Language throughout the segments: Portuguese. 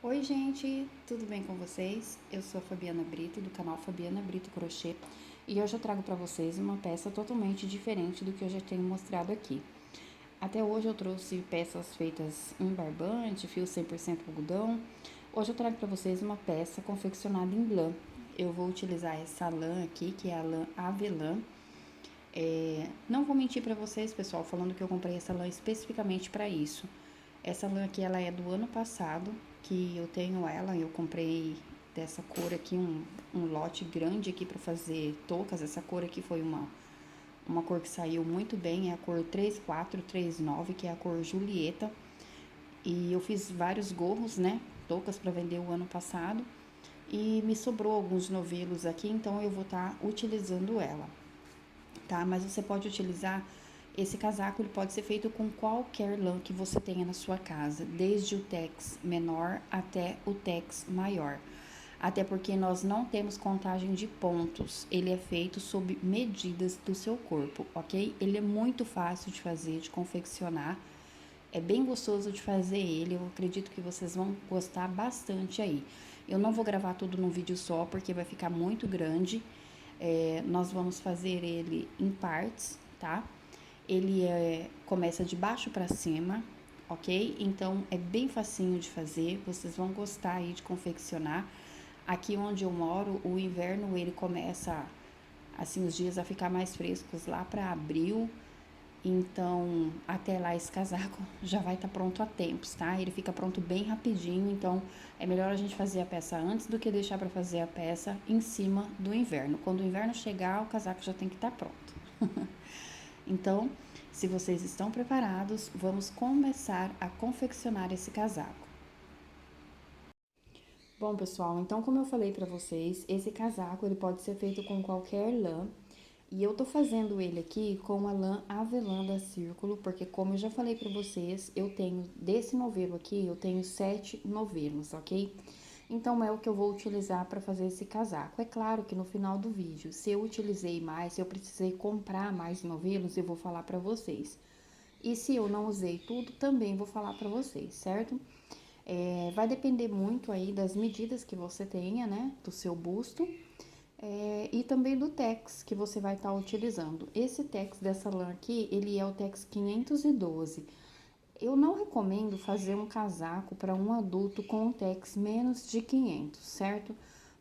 Oi gente, tudo bem com vocês? Eu sou a Fabiana Brito, do canal Fabiana Brito Crochê, e hoje eu trago para vocês uma peça totalmente diferente do que eu já tenho mostrado aqui. Até hoje eu trouxe peças feitas em barbante, fio 100% algodão. Hoje eu trago para vocês uma peça confeccionada em lã. Eu vou utilizar essa lã aqui, que é a lã avelã. Não vou mentir para vocês, pessoal, falando que eu comprei essa lã especificamente para isso. Essa lã aqui, ela é do ano passado, que eu tenho ela, eu comprei dessa cor aqui, um lote grande aqui para fazer toucas. Essa cor aqui foi uma cor que saiu muito bem, é a cor 3439, que é a cor Julieta. E eu fiz vários gorros, né, toucas para vender o ano passado. E me sobrou alguns novelos aqui, então eu vou estar utilizando ela, tá? Mas você pode utilizar esse casaco, ele pode ser feito com qualquer lã que você tenha na sua casa, desde o tex menor até o tex maior. Até porque nós não temos contagem de pontos, ele é feito sob medidas do seu corpo, ok? Ele é muito fácil de fazer, de confeccionar, é bem gostoso de fazer ele, eu acredito que vocês vão gostar bastante aí. Eu não vou gravar tudo num vídeo só, porque vai ficar muito grande. Nós vamos fazer ele em partes, tá? Começa de baixo para cima, ok? Então, é bem facinho de fazer, vocês vão gostar aí de confeccionar. Aqui onde eu moro, o inverno ele começa, assim, os dias a ficar mais frescos lá para abril. Então, até lá esse casaco já vai estar pronto a tempos, tá? Ele fica pronto bem rapidinho, então é melhor a gente fazer a peça antes do que deixar para fazer a peça em cima do inverno. Quando o inverno chegar, o casaco já tem que estar pronto. Então, se vocês estão preparados, vamos começar a confeccionar esse casaco. Bom, pessoal, então como eu falei para vocês, esse casaco ele pode ser feito com qualquer lã. E eu tô fazendo ele aqui com a lã avelã da Círculo, porque como eu já falei para vocês, eu tenho desse novelo aqui, eu tenho 7 novelos, ok? Então, é o que eu vou utilizar para fazer esse casaco. É claro que no final do vídeo, se eu utilizei mais, se eu precisei comprar mais novelos, eu vou falar para vocês. E se eu não usei tudo, também vou falar para vocês, certo? Vai depender muito aí das medidas que você tenha, né, do seu busto. E também do tex que você vai estar utilizando. Esse tex dessa lã aqui, ele é o tex 512. Eu não recomendo fazer um casaco para um adulto com um tex menos de 500, certo?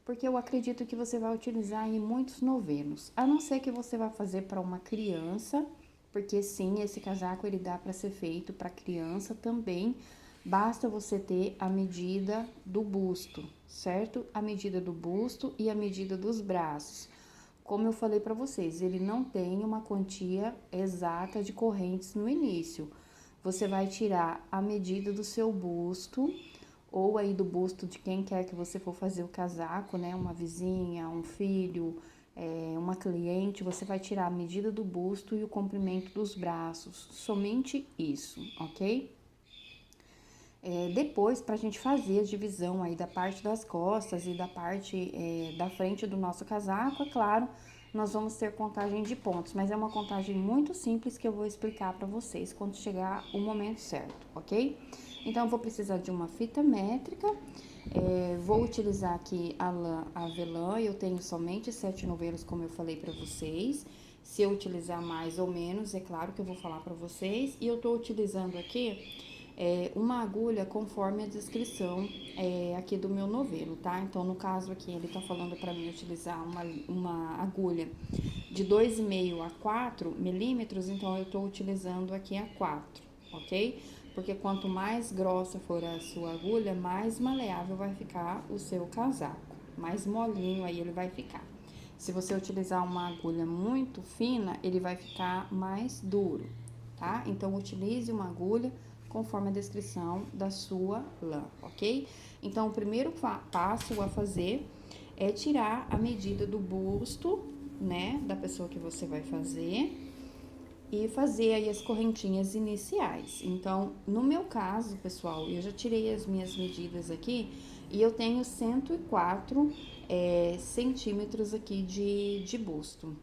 Porque eu acredito que você vai utilizar aí muitos novelos. A não ser que você vá fazer para uma criança, porque sim, esse casaco ele dá para ser feito para criança também. Basta você ter a medida do busto, certo? A medida do busto e a medida dos braços. Como eu falei para vocês, ele não tem uma quantia exata de correntes no início. Você vai tirar a medida do seu busto, ou aí do busto de quem quer que você for fazer o casaco, né? Uma vizinha, um filho, uma cliente, você vai tirar a medida do busto e o comprimento dos braços, somente isso, ok? Depois, para a gente fazer a divisão aí da parte das costas e da parte da frente do nosso casaco, é claro, nós vamos ter contagem de pontos, mas é uma contagem muito simples que eu vou explicar para vocês quando chegar o momento certo, ok? Então, eu vou precisar de uma fita métrica, vou utilizar aqui a lã avelã, eu tenho somente 7 novelos, como eu falei para vocês. Se eu utilizar mais ou menos, é claro que eu vou falar para vocês. E eu tô utilizando aqui uma agulha conforme a descrição aqui do meu novelo, tá? Então, no caso aqui, ele tá falando para mim utilizar uma agulha de 2,5 a 4 milímetros, então eu tô utilizando aqui a 4, ok? Porque quanto mais grossa for a sua agulha, mais maleável vai ficar o seu casaco, mais molinho aí ele vai ficar. Se você utilizar uma agulha muito fina, ele vai ficar mais duro, tá? Então, utilize uma agulha conforme a descrição da sua lã, ok? Então, o primeiro passo a fazer é tirar a medida do busto, né, da pessoa que você vai fazer e fazer aí as correntinhas iniciais. Então, no meu caso, pessoal, eu já tirei as minhas medidas aqui e eu tenho 104 centímetros aqui de busto,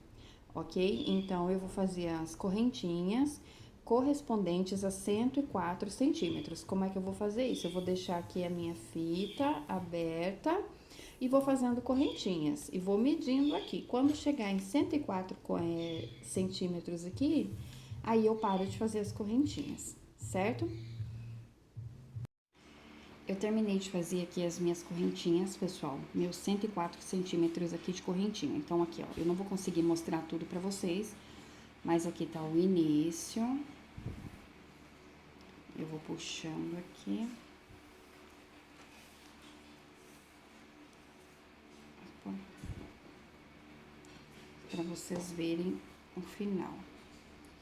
ok? Então, eu vou fazer as correntinhas correspondentes a 104 centímetros. Como é que eu vou fazer isso? Eu vou deixar aqui a minha fita aberta e vou fazendo correntinhas. E vou medindo aqui. Quando chegar em 104 centímetros aqui, aí eu paro de fazer as correntinhas, certo? Eu terminei de fazer aqui as minhas correntinhas, pessoal, meus 104 centímetros aqui de correntinha. Então, aqui, ó, eu não vou conseguir mostrar tudo pra vocês, mas aqui tá o início. Eu vou puxando aqui. Pra vocês verem o final,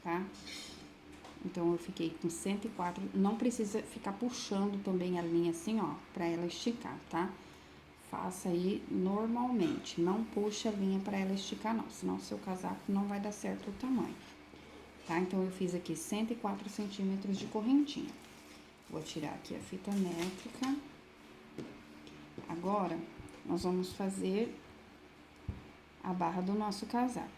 tá? Então, eu fiquei com 104, não precisa ficar puxando também a linha assim, ó, pra ela esticar, tá? Faça aí normalmente, não puxa a linha pra ela esticar não, senão o seu casaco não vai dar certo o tamanho, tá? Então, eu fiz aqui 104 centímetros de correntinha. Vou tirar aqui a fita métrica. Agora, nós vamos fazer a barra do nosso casaco.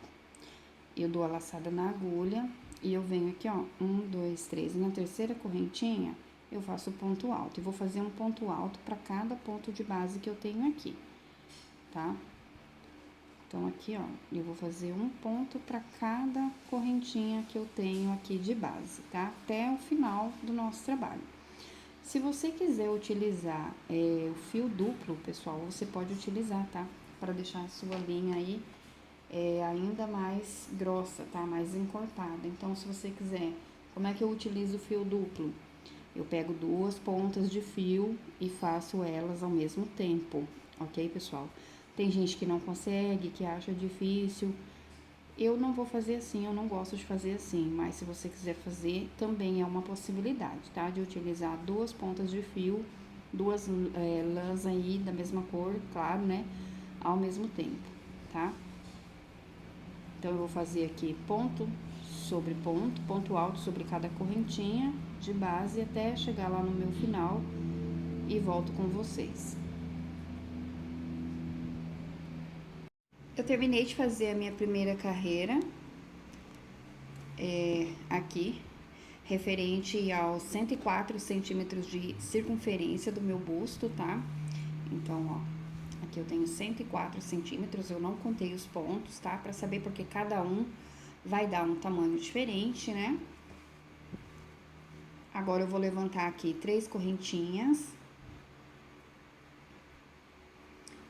Eu dou a laçada na agulha e eu venho aqui, ó, 1, 2, 3. E na terceira correntinha, eu faço o ponto alto. E vou fazer um ponto alto para cada ponto de base que eu tenho aqui, tá? Então, aqui, ó, eu vou fazer um ponto para cada correntinha que eu tenho aqui de base, tá? Até o final do nosso trabalho. Se você quiser utilizar o fio duplo, pessoal, você pode utilizar, tá? Para deixar a sua linha aí ainda mais grossa, tá? Mais encorpada. Então, se você quiser, como é que eu utilizo o fio duplo? Eu pego duas pontas de fio e faço elas ao mesmo tempo, ok, pessoal? Tem gente que não consegue, que acha difícil. Eu não vou fazer assim, eu não gosto de fazer assim, mas se você quiser fazer, também é uma possibilidade, tá? De utilizar duas pontas de fio, duas lãs aí da mesma cor, claro, né? Ao mesmo tempo, tá? Então, eu vou fazer aqui ponto sobre ponto, ponto alto sobre cada correntinha de base até chegar lá no meu final e volto com vocês. Eu terminei de fazer a minha primeira carreira aqui, referente aos 104 centímetros de circunferência do meu busto, tá? Então, ó, aqui eu tenho 104 centímetros, eu não contei os pontos, tá? Pra saber porque cada um vai dar um tamanho diferente, né? Agora, eu vou levantar aqui 3 correntinhas.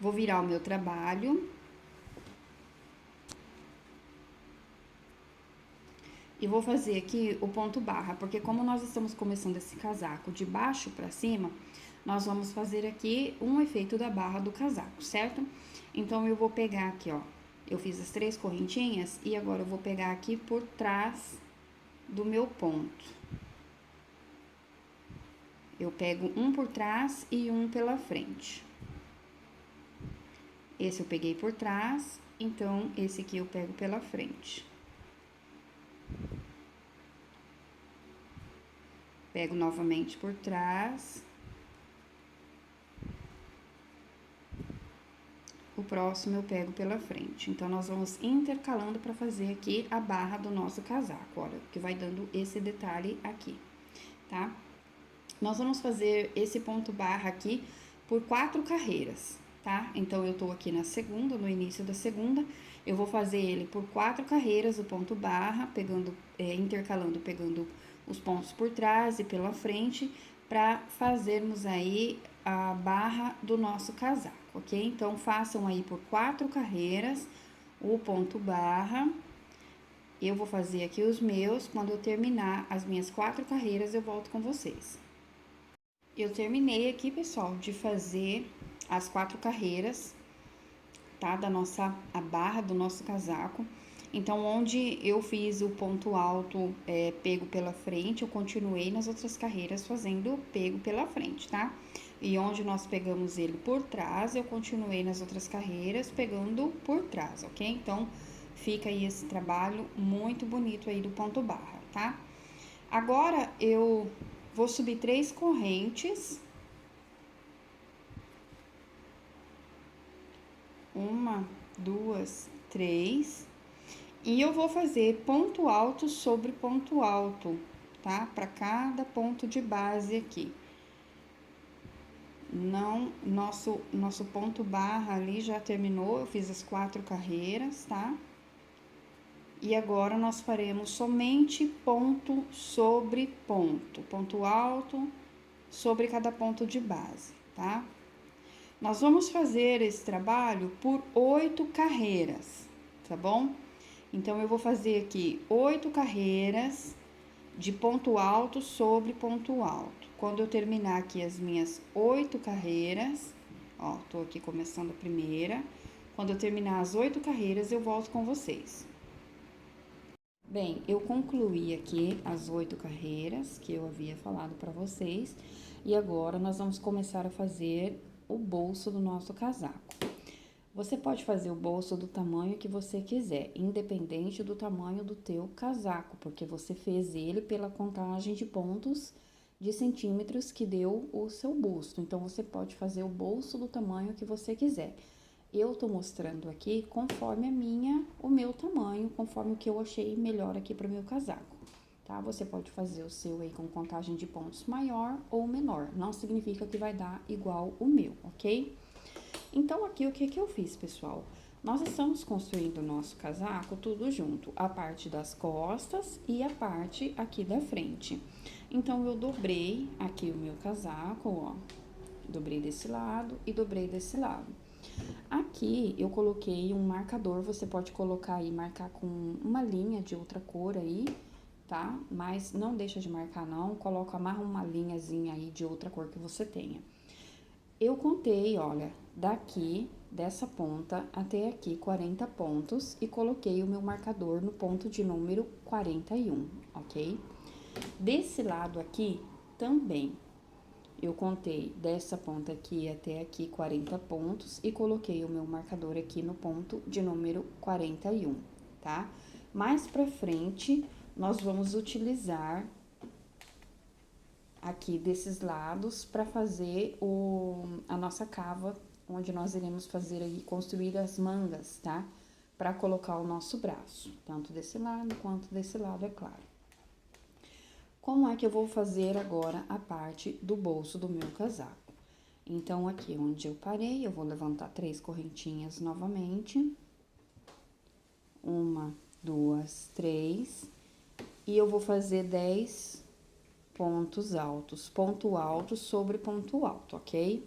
Vou virar o meu trabalho. E vou fazer aqui o ponto barra, porque como nós estamos começando esse casaco de baixo pra cima, nós vamos fazer aqui um efeito da barra do casaco, certo? Então, eu vou pegar aqui, ó, eu fiz as 3 correntinhas e agora eu vou pegar aqui por trás do meu ponto. Eu pego um por trás e um pela frente. Esse eu peguei por trás, então, esse aqui eu pego pela frente. Pego novamente por trás. O próximo eu pego pela frente. Então, nós vamos intercalando para fazer aqui a barra do nosso casaco, olha, que vai dando esse detalhe aqui, tá? Nós vamos fazer esse ponto barra aqui por 4 carreiras, tá? Então, eu tô aqui na segunda, no início da segunda, eu vou fazer ele por 4 carreiras, o ponto barra, pegando, intercalando, pegando os pontos por trás e pela frente, para fazermos aí a barra do nosso casaco, ok? Então, façam aí por 4 carreiras o ponto barra. Eu vou fazer aqui os meus, quando eu terminar as minhas 4 carreiras, eu volto com vocês. Eu terminei aqui, pessoal, de fazer as 4 carreiras, tá? A barra do nosso casaco. Então, onde eu fiz o ponto alto pego pela frente, eu continuei nas outras carreiras fazendo pego pela frente, tá? E onde nós pegamos ele por trás, eu continuei nas outras carreiras pegando por trás, ok? Então, fica aí esse trabalho muito bonito aí do ponto barra, tá? Agora, eu vou subir 3 correntes. Uma, duas, três. E eu vou fazer ponto alto sobre ponto alto, tá? Para cada ponto de base aqui. Não, nosso ponto barra ali já terminou, eu fiz as 4 carreiras, tá? E agora nós faremos somente ponto sobre ponto alto sobre cada ponto de base, tá? Nós vamos fazer esse trabalho por 8 carreiras, tá bom? Então, eu vou fazer aqui 8 carreiras de ponto alto sobre ponto alto. Quando eu terminar aqui as minhas 8 carreiras, ó, tô aqui começando a primeira. Quando eu terminar as 8 carreiras, eu volto com vocês. Bem, eu concluí aqui as 8 carreiras que eu havia falado para vocês. E agora, nós vamos começar a fazer o bolso do nosso casaco. Você pode fazer o bolso do tamanho que você quiser, independente do tamanho do teu casaco, porque você fez ele pela contagem de pontos de centímetros que deu o seu busto. Então, você pode fazer o bolso do tamanho que você quiser. Eu tô mostrando aqui conforme o meu tamanho, conforme o que eu achei melhor aqui para o meu casaco, tá? Você pode fazer o seu aí com contagem de pontos maior ou menor, não significa que vai dar igual o meu, ok? Então, aqui o que eu fiz, pessoal? Nós estamos construindo o nosso casaco tudo junto, a parte das costas e a parte aqui da frente. Então, eu dobrei aqui o meu casaco, ó, dobrei desse lado e dobrei desse lado. Aqui, eu coloquei um marcador, você pode colocar aí, marcar com uma linha de outra cor aí, tá? Mas não deixa de marcar não, amarra uma linhazinha aí de outra cor que você tenha. Eu contei, olha, daqui, dessa ponta até aqui, 40 pontos e coloquei o meu marcador no ponto de número 41, ok? Desse lado aqui, também, eu contei dessa ponta aqui até aqui 40 pontos e coloquei o meu marcador aqui no ponto de número 41, tá? Mais pra frente, nós vamos utilizar aqui desses lados para fazer a nossa cava, onde nós iremos fazer aí, construir as mangas, tá? Para colocar o nosso braço, tanto desse lado quanto desse lado, é claro. Como é que eu vou fazer agora a parte do bolso do meu casaco? Então, aqui onde eu parei, eu vou levantar 3 correntinhas novamente. 1, 2, 3. E eu vou fazer 10 pontos altos, ponto alto sobre ponto alto, ok?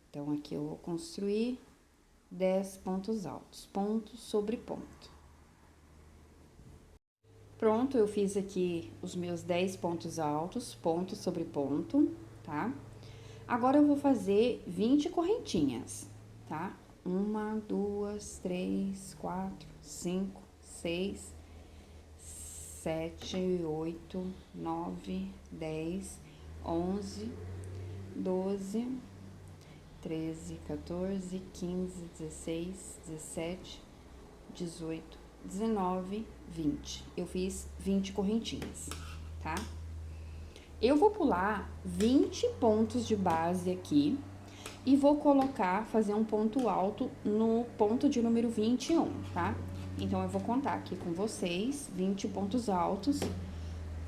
Então, aqui eu vou construir 10 pontos altos, ponto sobre ponto. Pronto, eu fiz aqui os meus 10 pontos altos, ponto sobre ponto, tá? Agora, eu vou fazer 20 correntinhas, tá? 1, 2, 3, 4, 5, 6, 7, 8, 9, 10, 11, 12, 13, 14, 15, 16, 17, 18, 19, 20. Eu fiz 20 correntinhas, tá? Eu vou pular 20 pontos de base aqui e vou fazer um ponto alto no ponto de número 21, tá? Então, eu vou contar aqui com vocês 20 pontos altos.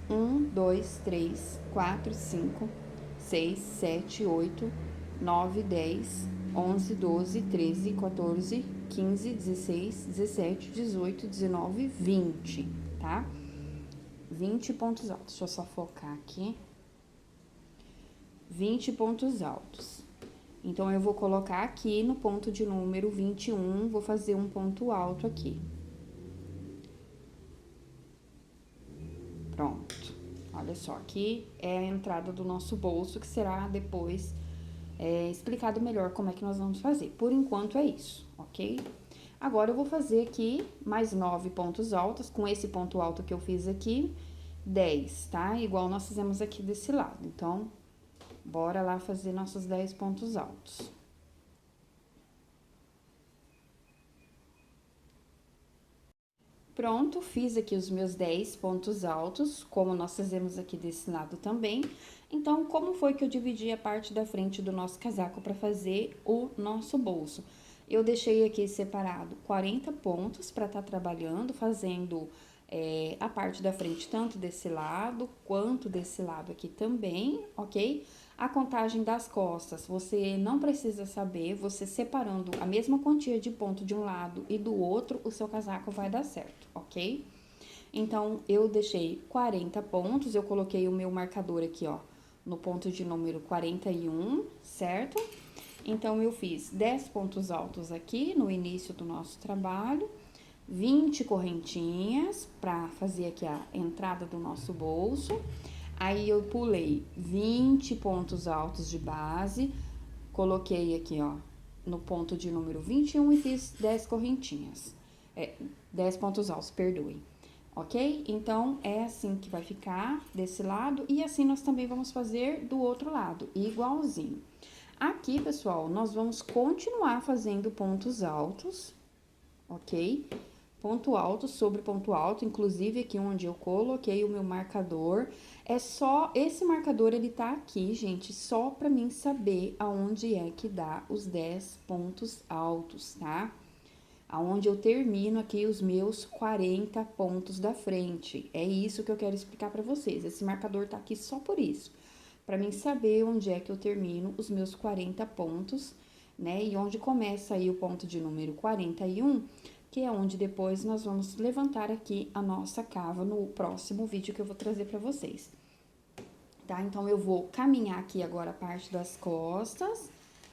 1, 2, 3, 4, 5, 6, 7, 8, 9, 10, 11, 12, 13, 14, 15, 16, 17, 18, 19, 20, tá? 20 pontos altos. Deixa eu só focar aqui. 20 pontos altos. Então, eu vou colocar aqui no ponto de número 21, vou fazer um ponto alto aqui. Pronto. Olha só, aqui é a entrada do nosso bolso, que será depois explicado melhor como é que nós vamos fazer. Por enquanto, é isso, ok? Agora, eu vou fazer aqui mais 9 pontos altos, com esse ponto alto que eu fiz aqui, 10, tá? Igual nós fizemos aqui desse lado. Então, bora lá fazer nossos 10 pontos altos. Pronto, fiz aqui os meus 10 pontos altos, como nós fizemos aqui desse lado também. Então, como foi que eu dividi a parte da frente do nosso casaco para fazer o nosso bolso? Eu deixei aqui separado 40 pontos para estar trabalhando, fazendo a parte da frente, tanto desse lado quanto desse lado aqui também, ok? A contagem das costas, você não precisa saber, você separando a mesma quantia de ponto de um lado e do outro, o seu casaco vai dar certo, ok? Então, eu deixei 40 pontos, eu coloquei o meu marcador aqui, ó, no ponto de número 41, certo? Então, eu fiz 10 pontos altos aqui no início do nosso trabalho, 20 correntinhas para fazer aqui a entrada do nosso bolso. Aí, eu pulei 20 pontos altos de base, coloquei aqui, ó, no ponto de número 21 e fiz 10 correntinhas. 10 pontos altos, perdoe. Ok? Então, é assim que vai ficar desse lado e assim nós também vamos fazer do outro lado, igualzinho. Aqui, pessoal, nós vamos continuar fazendo pontos altos, ok? Ponto alto sobre ponto alto, inclusive aqui onde eu coloquei o meu marcador. É só, esse marcador, ele tá aqui, gente, só pra mim saber aonde é que dá os 10 pontos altos, tá? Aonde eu termino aqui os meus 40 pontos da frente. É isso que eu quero explicar pra vocês. Esse marcador tá aqui só por isso. Pra mim saber onde é que eu termino os meus 40 pontos, né? E onde começa aí o ponto de número 41, que é onde depois nós vamos levantar aqui a nossa cava no próximo vídeo que eu vou trazer pra vocês. Tá? Então, eu vou caminhar aqui agora a parte das costas,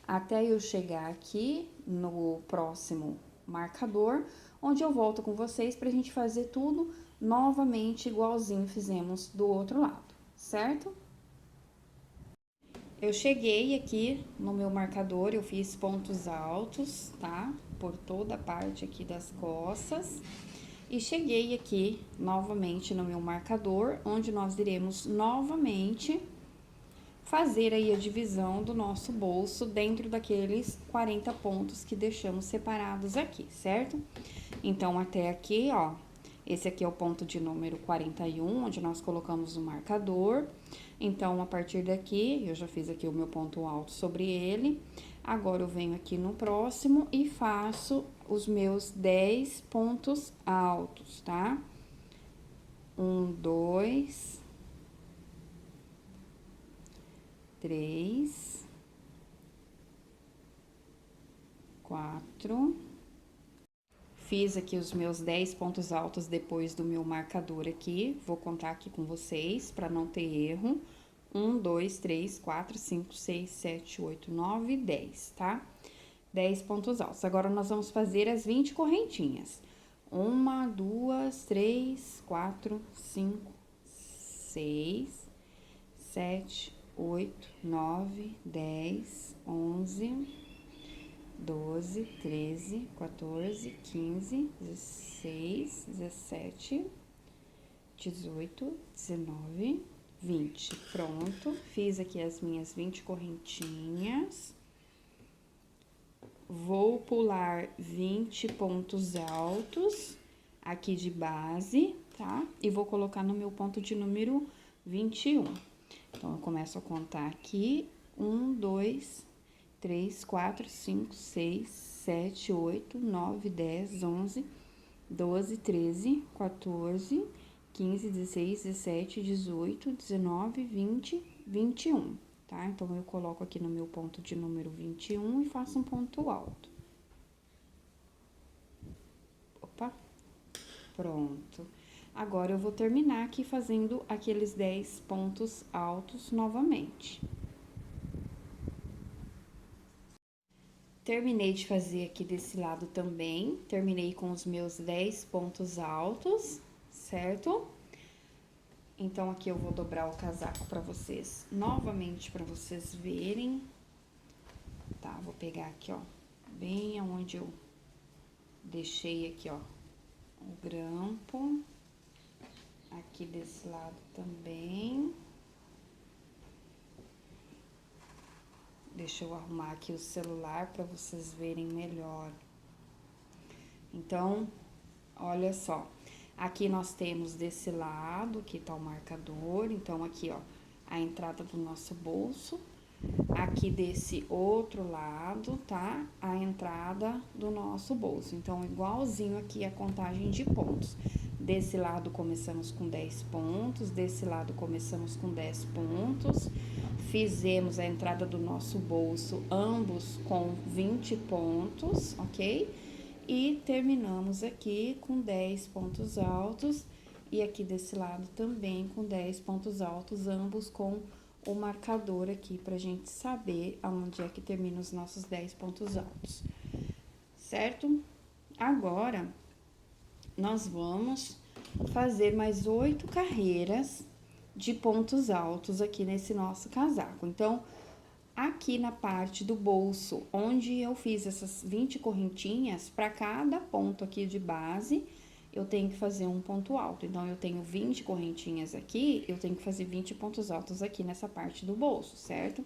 até eu chegar aqui no próximo marcador, onde eu volto com vocês pra gente fazer tudo novamente igualzinho fizemos do outro lado, certo? Eu cheguei aqui no meu marcador, eu fiz pontos altos, tá? Por toda a parte aqui das costas. E cheguei aqui novamente no meu marcador, onde nós iremos novamente fazer aí a divisão do nosso bolso dentro daqueles 40 pontos que deixamos separados aqui, certo? Então, até aqui, ó, esse aqui é o ponto de número 41, onde nós colocamos o marcador. Então, a partir daqui, eu já fiz aqui o meu ponto alto sobre ele. Agora, eu venho aqui no próximo e faço os meus 10 pontos altos, tá? 1, 2, 3, 4. Fiz aqui os meus 10 pontos altos depois do meu marcador aqui. Vou contar aqui com vocês para não ter erro. 1, 2, 3, 4, 5, 6, 7, 8, 9, 10, tá? 10 pontos altos. Agora, nós vamos fazer as 20 correntinhas. 1, 2, 3, 4, 5, 6, 7, 8, 9, 10, 11, 12, 13, 14, 15, 16, 17, 18, 19, 20. Pronto, fiz aqui as minhas 20 correntinhas. Vou pular 20 pontos altos aqui de base, tá? E vou colocar no meu ponto de número 21. Então, eu começo a contar aqui: 1, 2, 3, 4, 5, 6, 7, 8, 9, 10, 11, 12, 13, 14, 15, 16, 17, 18, 19, 20, 21, tá? Então, eu coloco aqui no meu ponto de número 21 e faço um ponto alto. Opa, pronto. Agora, eu vou terminar aqui fazendo aqueles 10 pontos altos novamente. Terminei de fazer aqui desse lado também, terminei com os meus 10 pontos altos, certo? Então, aqui eu vou dobrar o casaco pra vocês, novamente pra vocês verem. Tá, vou pegar aqui, ó, bem aonde eu deixei aqui, ó, o grampo. Aqui desse lado também. Deixa eu arrumar aqui o celular para vocês verem melhor. Então, olha só. Aqui nós temos desse lado, que tá o marcador. Então, aqui, ó, a entrada do nosso bolso. aqui desse outro lado, tá? A entrada do nosso bolso. Então, igualzinho aqui a contagem de pontos. Desse lado começamos com 10 pontos, desse lado começamos com 10 pontos. Fizemos a entrada do nosso bolso, ambos com 20 pontos, ok? E terminamos aqui com 10 pontos altos e aqui desse lado também com 10 pontos altos, ambos com o marcador aqui pra gente saber aonde é que termina os nossos 10 pontos altos, certo? Agora, nós vamos fazer mais 8 carreiras de pontos altos aqui nesse nosso casaco. Então, aqui na parte do bolso, onde eu fiz essas 20 correntinhas, para cada ponto aqui de base, eu tenho que fazer um ponto alto. Então, eu tenho 20 correntinhas aqui, eu tenho que fazer 20 pontos altos aqui nessa parte do bolso, certo?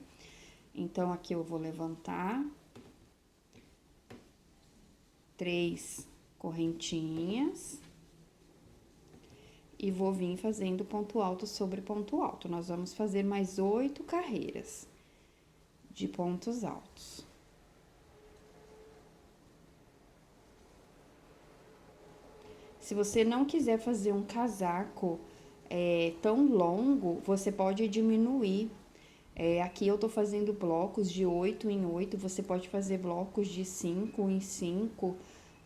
Então, aqui eu vou levantar 3 correntinhas e vou vir fazendo ponto alto sobre ponto alto. Nós vamos fazer mais 8 carreiras de pontos altos. Se você não quiser fazer um casaco tão longo, você pode diminuir. Aqui eu tô fazendo blocos de 8 em 8, você pode fazer blocos de 5 em 5,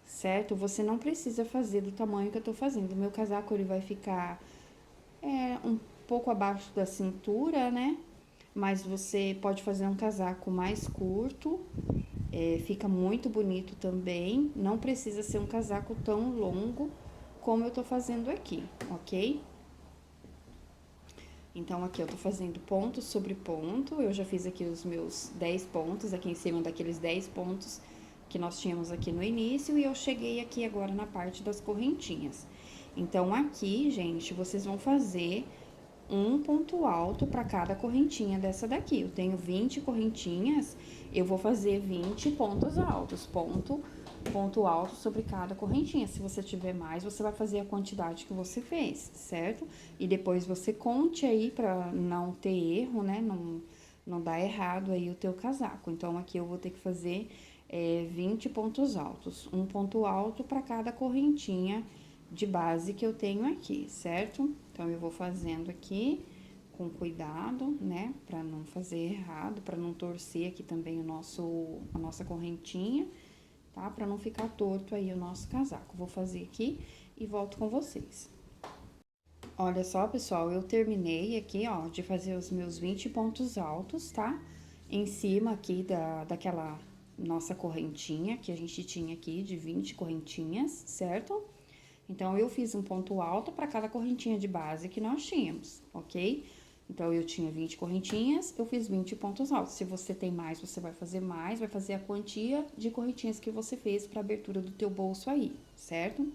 certo? Você não precisa fazer do tamanho que eu tô fazendo. O meu casaco, ele vai ficar um pouco abaixo da cintura, né? Mas você pode fazer um casaco mais curto, fica muito bonito também. Não precisa ser um casaco tão longo como eu tô fazendo aqui, ok? Então, aqui eu tô fazendo ponto sobre ponto, eu já fiz aqui os meus 10 pontos, aqui em cima daqueles 10 pontos que nós tínhamos aqui no início, e eu cheguei aqui agora na parte das correntinhas. Então, aqui, gente, vocês vão fazer um ponto alto para cada correntinha dessa daqui. Eu tenho 20 correntinhas, eu vou fazer 20 pontos altos, ponto alto sobre cada correntinha. Se você tiver mais, você vai fazer a quantidade que você fez, certo? E depois você conte aí para não ter erro, né? Não dar errado aí o teu casaco. Então, aqui eu vou ter que fazer 20 pontos altos. Um ponto alto para cada correntinha de base que eu tenho aqui, certo? Então, eu vou fazendo aqui com cuidado, né? Pra não fazer errado, pra não torcer aqui também a nossa correntinha, tá? Pra não ficar torto aí o nosso casaco. Vou fazer aqui e volto com vocês. Olha só, pessoal, eu terminei aqui, ó, de fazer os meus 20 pontos altos, tá? Em cima aqui daquela nossa correntinha que a gente tinha aqui de 20 correntinhas, certo? Então, eu fiz um ponto alto para cada correntinha de base que nós tínhamos, ok? Então, eu tinha 20 correntinhas, eu fiz 20 pontos altos. Se você tem mais, você vai fazer mais, vai fazer a quantia de correntinhas que você fez para abertura do teu bolso aí, certo?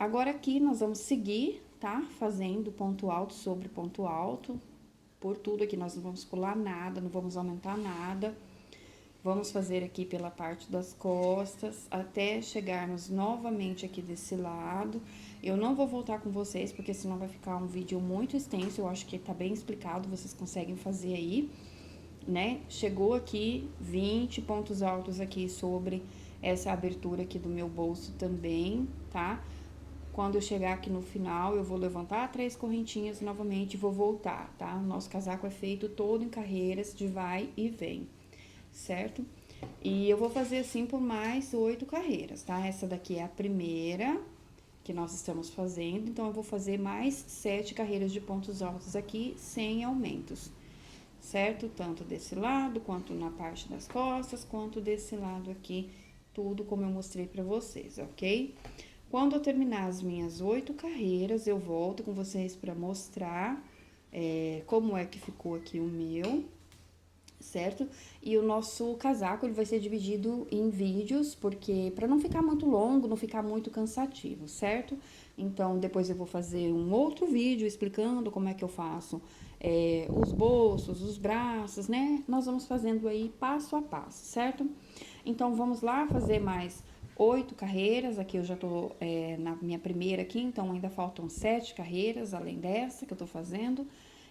Agora, aqui, nós vamos seguir, tá? Fazendo ponto alto sobre ponto alto. Por tudo aqui, nós não vamos pular nada, não vamos aumentar nada. Vamos fazer aqui pela parte das costas, até chegarmos novamente aqui desse lado. Eu não vou voltar com vocês, porque senão vai ficar um vídeo muito extenso. Eu acho que tá bem explicado, vocês conseguem fazer aí, né? Chegou aqui 20 pontos altos aqui sobre essa abertura aqui do meu bolso também, tá? Quando eu chegar aqui no final, eu vou levantar 3 correntinhas novamente e vou voltar, tá? O nosso casaco é feito todo em carreiras de vai e vem, certo? E eu vou fazer assim por mais 8 carreiras, tá? Essa daqui é a primeira que nós estamos fazendo, então eu vou fazer mais 7 carreiras de pontos altos aqui, sem aumentos, certo? Tanto desse lado, quanto na parte das costas, quanto desse lado aqui, tudo como eu mostrei pra vocês, ok? Quando eu terminar as minhas 8 carreiras, eu volto com vocês pra mostrar como é que ficou aqui o meu, certo? E o nosso casaco, ele vai ser dividido em vídeos, porque para não ficar muito longo, não ficar muito cansativo, certo? Então, depois eu vou fazer um outro vídeo explicando como é que eu faço os bolsos, os braços, né? Nós vamos fazendo aí passo a passo, certo? Então, vamos lá fazer mais 8 carreiras. Aqui eu já tô na minha primeira aqui, então ainda faltam 7 carreiras, além dessa que eu tô fazendo.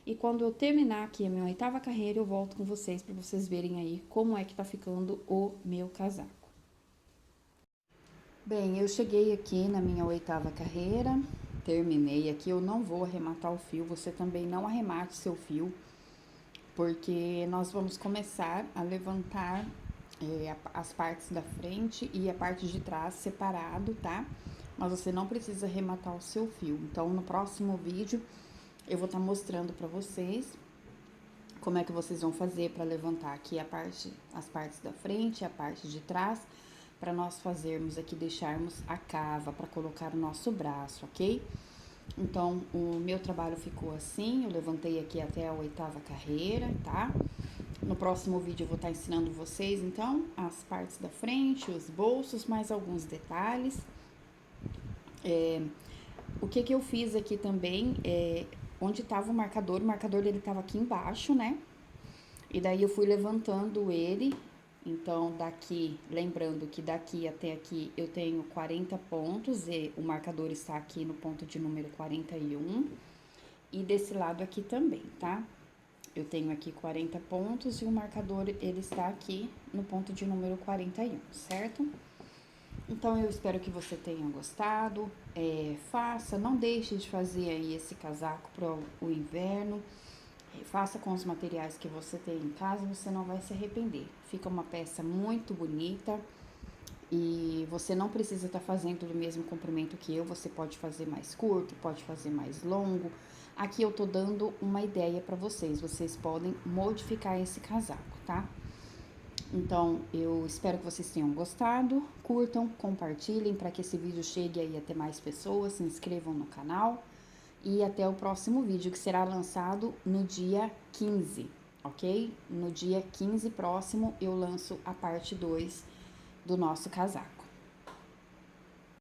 E quando eu terminar aqui a minha 8ª carreira, eu volto com vocês para vocês verem aí como é que tá ficando o meu casaco. Bem, eu cheguei aqui na minha 8ª carreira, terminei aqui. Eu não vou arrematar o fio, você também não arremate seu fio, porque nós vamos começar a levantar as partes da frente e a parte de trás separado, tá? Mas você não precisa arrematar o seu fio. Então, no próximo vídeo, eu vou estar mostrando pra vocês como é que vocês vão fazer para levantar aqui as partes da frente e a parte de trás, para nós fazermos aqui, deixarmos a cava para colocar o nosso braço, ok? Então, o meu trabalho ficou assim, eu levantei aqui até a 8ª carreira, tá? No próximo vídeo eu vou estar ensinando vocês, então, as partes da frente, os bolsos, mais alguns detalhes. O que eu fiz aqui também, onde estava o marcador dele estava aqui embaixo, né? E daí eu fui levantando ele. Então, daqui, lembrando que daqui até aqui eu tenho 40 pontos e o marcador está aqui no ponto de número 41. E desse lado aqui também, tá? Eu tenho aqui 40 pontos e o marcador, ele está aqui no ponto de número 41, certo? Então, eu espero que você tenha gostado. Faça, não deixe de fazer aí esse casaco para o inverno. Faça com os materiais que você tem em casa, você não vai se arrepender. Fica uma peça muito bonita e você não precisa estar fazendo do mesmo comprimento que eu. Você pode fazer mais curto, pode fazer mais longo. Aqui eu tô dando uma ideia para vocês. Vocês podem modificar esse casaco, tá? Então, eu espero que vocês tenham gostado. Curtam, compartilhem para que esse vídeo chegue aí até mais pessoas. Se inscrevam no canal. E até o próximo vídeo, que será lançado no dia 15, ok? No dia 15 próximo, eu lanço a parte 2 do nosso casaco.